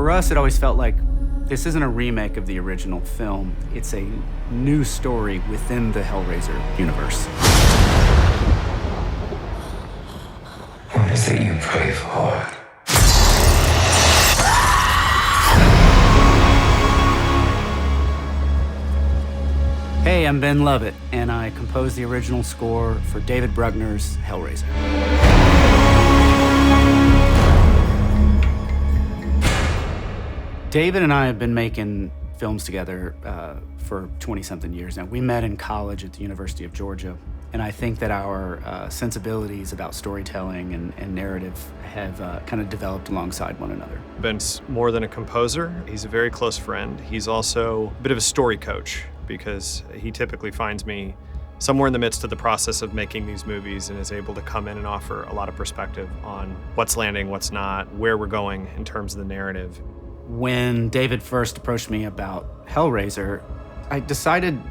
For us, it always felt like this isn't a remake of the original film. It's a new story within the Hellraiser universe. What is it you pray for? Hey, I'm Ben Lovett, and I composed the original score for David Bruckner's Hellraiser. David and I have been making films together for 20-something years now. We met in college at the University of Georgia, and I think that our sensibilities about storytelling and narrative have kind of developed alongside one another. Ben's more than a composer. He's a very close friend. He's also a bit of a story coach, because he typically finds me somewhere in the midst of the process of making these movies and is able to come in and offer a lot of perspective on what's landing, what's not, where we're going in terms of the narrative. When David first approached me about Hellraiser, I decided,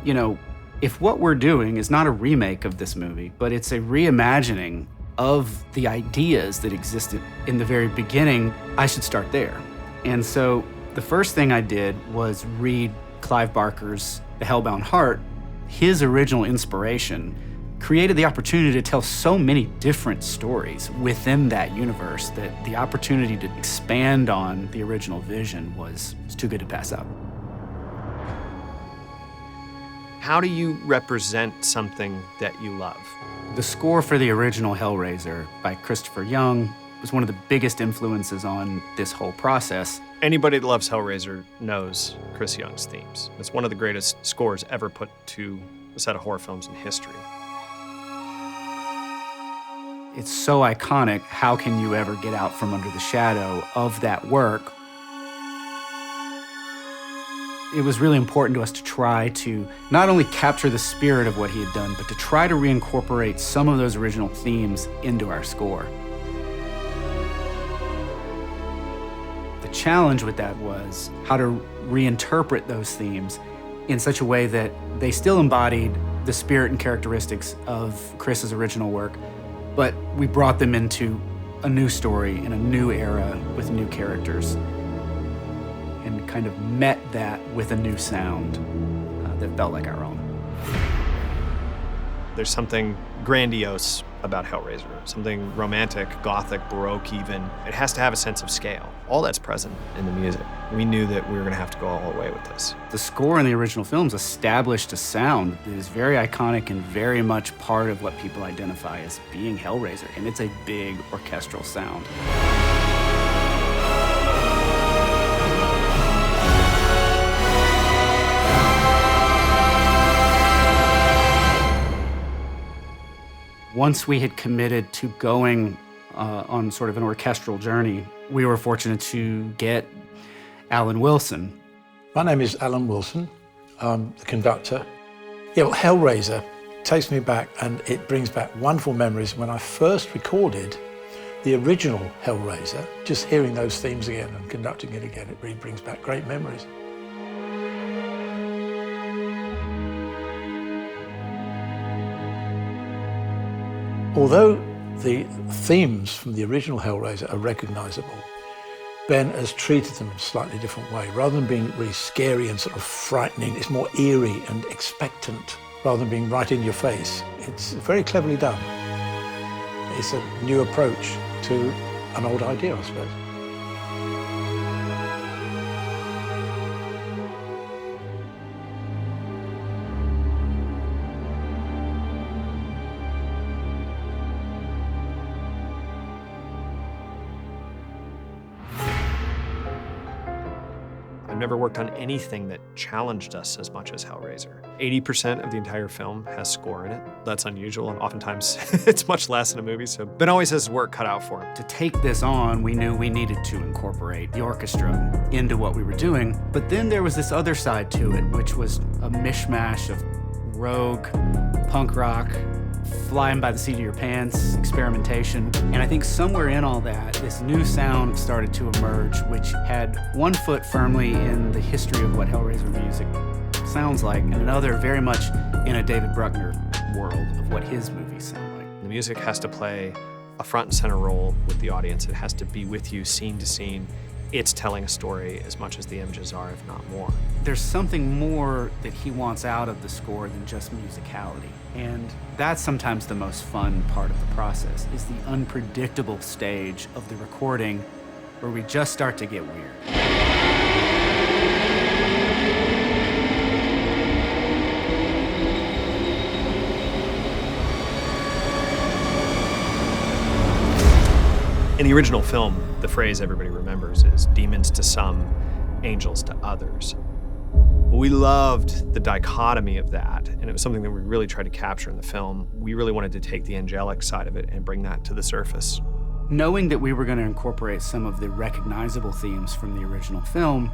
if what we're doing is not a remake of this movie, but it's a reimagining of the ideas that existed in the very beginning, I should start there. And so the first thing I did was read Clive Barker's The Hellbound Heart. His original inspiration created the opportunity to tell so many different stories within that universe that the opportunity to expand on the original vision was too good to pass up. How do you represent something that you love? The score for the original Hellraiser by Christopher Young was one of the biggest influences on this whole process. Anybody that loves Hellraiser knows Chris Young's themes. It's one of the greatest scores ever put to a set of horror films in history. It's so iconic, how can you ever get out from under the shadow of that work? It was really important to us to try to not only capture the spirit of what he had done, but to try to reincorporate some of those original themes into our score. The challenge with that was how to reinterpret those themes in such a way that they still embodied the spirit and characteristics of Chris's original work, but we brought them into a new story in a new era with new characters and kind of met that with a new sound that felt like our own. There's something grandiose about Hellraiser, something romantic, gothic, baroque even. It has to have a sense of scale. All that's present in the music. We knew that we were gonna have to go all the way with this. The score in the original films established a sound that is very iconic and very much part of what people identify as being Hellraiser, and it's a big orchestral sound. Once we had committed to going on sort of an orchestral journey, we were fortunate to get Alan Wilson. My name is Alan Wilson. I'm the conductor. Yeah, well, Hellraiser takes me back, and it brings back wonderful memories when I first recorded the original Hellraiser. Just hearing those themes again and conducting it again, it really brings back great memories. Although the themes from the original Hellraiser are recognizable, Ben has treated them in a slightly different way. Rather than being really scary and sort of frightening, it's more eerie and expectant, rather than being right in your face. It's very cleverly done. It's a new approach to an old idea, I suppose. I've never worked on anything that challenged us as much as Hellraiser. 80% of the entire film has score in it. That's unusual, and oftentimes it's much less in a movie, so Ben always has his work cut out for him. To take this on, we knew we needed to incorporate the orchestra into what we were doing, but then there was this other side to it, which was a mishmash of rogue, punk rock, flying by the seat of your pants, experimentation. And I think somewhere in all that, this new sound started to emerge, which had one foot firmly in the history of what Hellraiser music sounds like, and another very much in a David Bruckner world of what his movies sound like. The music has to play a front and center role with the audience. It has to be with you scene to scene. It's telling a story as much as the images are, if not more. There's something more that he wants out of the score than just musicality. And that's sometimes the most fun part of the process, is the unpredictable stage of the recording where we just start to get weird. In the original film, the phrase everybody remembers is demons to some, angels to others. We loved the dichotomy of that, and it was something that we really tried to capture in the film. We really wanted to take the angelic side of it and bring that to the surface. Knowing that we were going to incorporate some of the recognizable themes from the original film,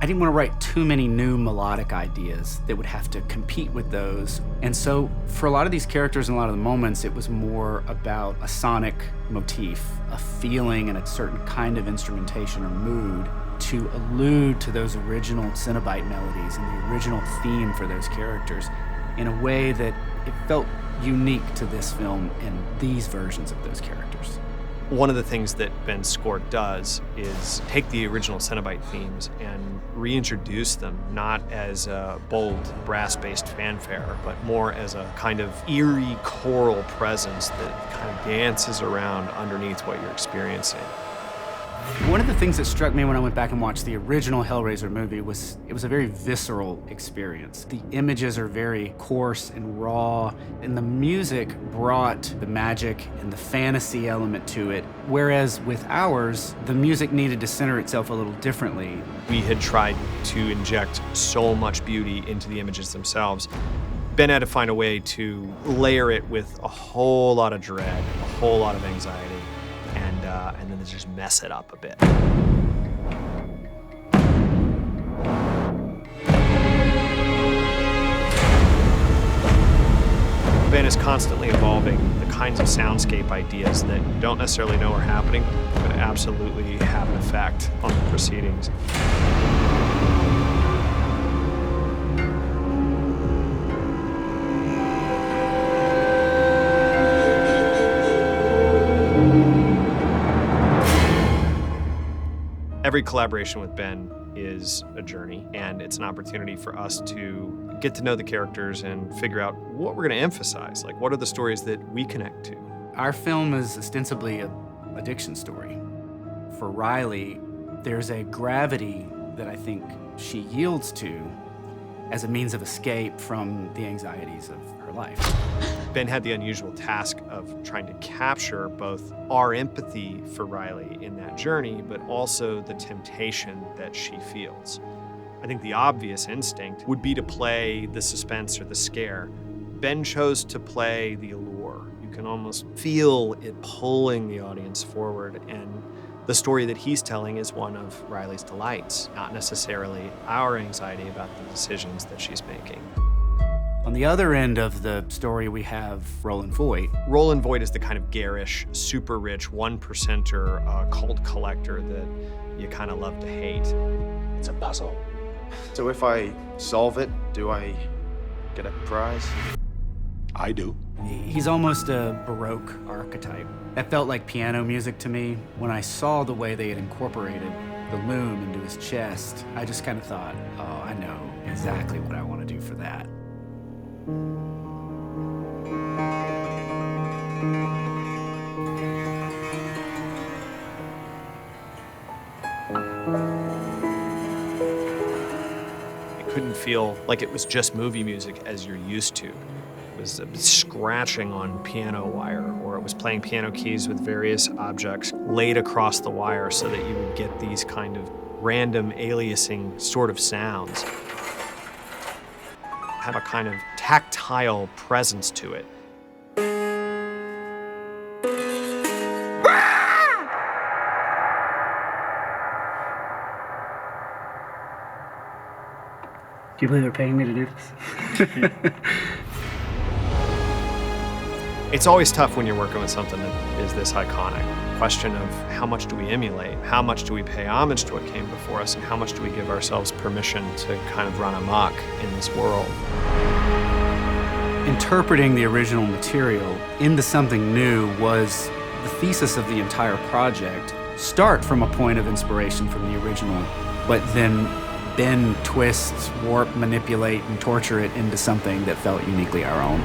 I didn't want to write too many new melodic ideas that would have to compete with those. And so for a lot of these characters and a lot of the moments, it was more about a sonic motif, a feeling and a certain kind of instrumentation or mood to allude to those original Cenobite melodies and the original theme for those characters in a way that it felt unique to this film and these versions of those characters. One of the things that Ben's score does is take the original Cenobite themes and reintroduce them, not as a bold brass-based fanfare, but more as a kind of eerie choral presence that kind of dances around underneath what you're experiencing. One of the things that struck me when I went back and watched the original Hellraiser movie was it was a very visceral experience. The images are very coarse and raw, and the music brought the magic and the fantasy element to it, whereas with ours, the music needed to center itself a little differently. We had tried to inject so much beauty into the images themselves. Ben had to find a way to layer it with a whole lot of dread, a whole lot of anxiety, and then just mess it up a bit. Ben is constantly evolving the kinds of soundscape ideas that you don't necessarily know are happening, but absolutely have an effect on the proceedings. Every collaboration with Ben is a journey, and it's an opportunity for us to get to know the characters and figure out what we're going to emphasize. Like, what are the stories that we connect to? Our film is ostensibly an addiction story. For Riley, there's a gravity that I think she yields to as a means of escape from the anxieties of her life. Ben had the unusual task of trying to capture both our empathy for Riley in that journey, but also the temptation that she feels. I think the obvious instinct would be to play the suspense or the scare. Ben chose to play the allure. You can almost feel it pulling the audience forward, and the story that he's telling is one of Riley's delights, not necessarily our anxiety about the decisions that she's making. On the other end of the story, we have Roland Voigt. Roland Voigt is the kind of garish, super rich, 1%er cult collector that you kind of love to hate. It's a puzzle. So if I solve it, do I get a prize? I do. He's almost a Baroque archetype. That felt like piano music to me. When I saw the way they had incorporated the loom into his chest, I just kind of thought, oh, I know exactly what I want to do for that. It couldn't feel like it was just movie music as you're used to. It was scratching on piano wire, or it was playing piano keys with various objects laid across the wire so that you would get these kind of random aliasing sort of sounds. Had a kind of tactile presence to it. Do you believe they're paying me to do this? It's always tough when you're working with something that is this iconic. Question of how much do we emulate? How much do we pay homage to what came before us? And how much do we give ourselves permission to kind of run amok in this world? Interpreting the original material into something new was the thesis of the entire project. start from a point of inspiration from the original, but then bend, twist, warp, manipulate, and torture it into something that felt uniquely our own.